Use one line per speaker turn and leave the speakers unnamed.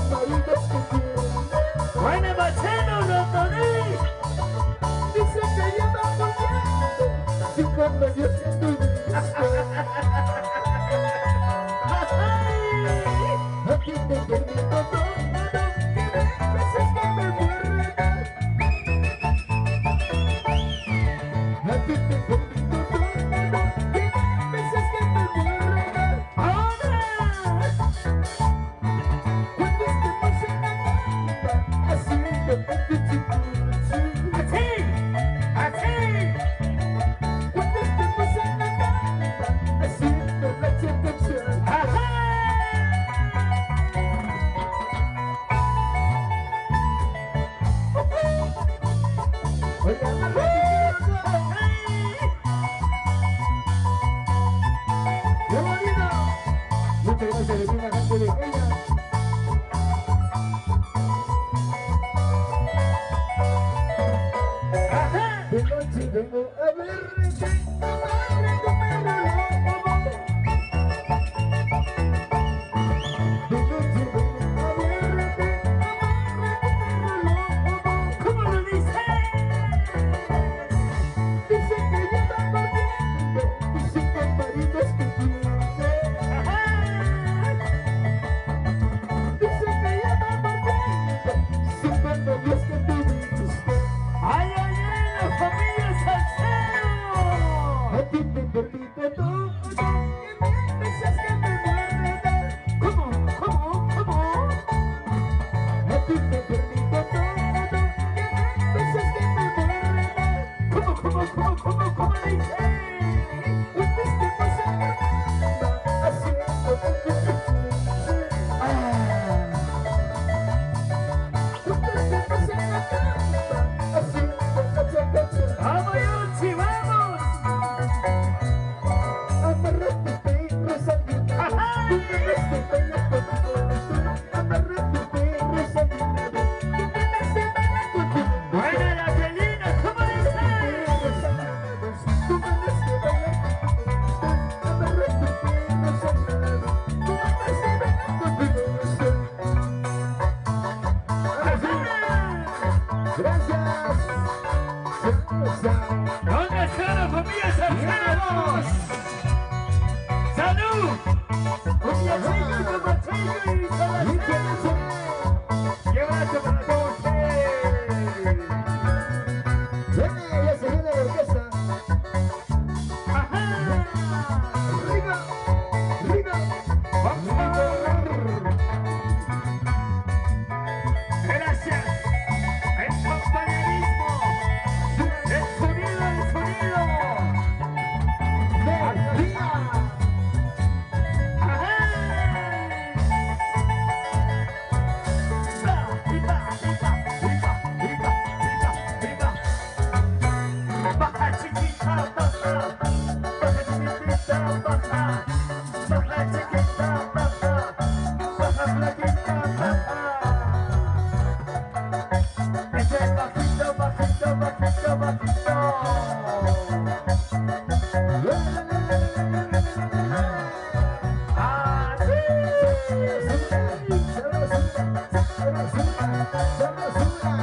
maridos que quieren.
Buena Marcelo, Rondoni.
Dice que lleva volviendo, si cuando Dios que tú viste. Aquí te permito todo, que me beses, que me muerdas. Aquí te permito todo, que me beses, que me muerdas.
¡Ahora!
Cuando estemos en la cama, haciendo cuchi-cuchi.
¡Así! ¡Así!
Cuando estemos en la cama, haciendo la cha-cha-cha.
¡Ajá!
Oigan, la ¡qué bonito! Muchas gracias, de la gente de ella.
¡Ajá!
De noche vengo a verte, amarre tu pelo loco. De noche vengo a verte, amarre tu pelo loco.
¿Cómo lo dice?
Dice que ya está corriendo, y sin maridos que tiene.
¡Ajá!
Dice que ya está corriendo, sin novios que tuviste.
¡Ay, ay, ay! ¡La familia Salcedo!
A ti te permito todo, que me besas, que me muerdas.
¿Cómo? ¿Cómo? ¿Cómo?
A ti te permito todo, que me besas, que me muerdas.
¿Cómo? ¿Cómo? ¿Cómo? ¿Cómo? ¿Cómo dice?
Cuando estemos en la cama, haciendo el cuchi-cuchi. Cuando estemos en la cama, haciendo la cha-cha-cha.
¡Vamos, Yonchi, vamos!
Amarra tu perro, Sabina.
¡Ajá!
Tú me das de bailar conmigo. Amarra tu perro, Sabina. Tú me das de bailar conmigo.
¡Buena la Celina! ¿Cómo dice?
Tú me das de bailar conmigo. Amarra tu perro, Sabina. Tú me das de bailar conmigo.
¡Ajá!
Gracias.
¿Dónde está la familia Salcedo? ¡Salud! ¡Un Yacillo, un Machillo y Salcedo! ¡Qué abrazo para todos ustedes!
Viene, ya se viene la orquesta.
¡Ajá!
Riga, riga.
Gracias. El compañerismo. El sonido, el sonido.
Energía.
Ajá. Viva, viva, viva, viva, viva, viva, viva. Baja chiquita, baja. Baja chiquitita, baja. Baja chiquita, baja. Baja flaquita, baja. Ese es bajito, bajito, bajito, bajito. Así.
Sabrosura, sabrosura, sabrosura.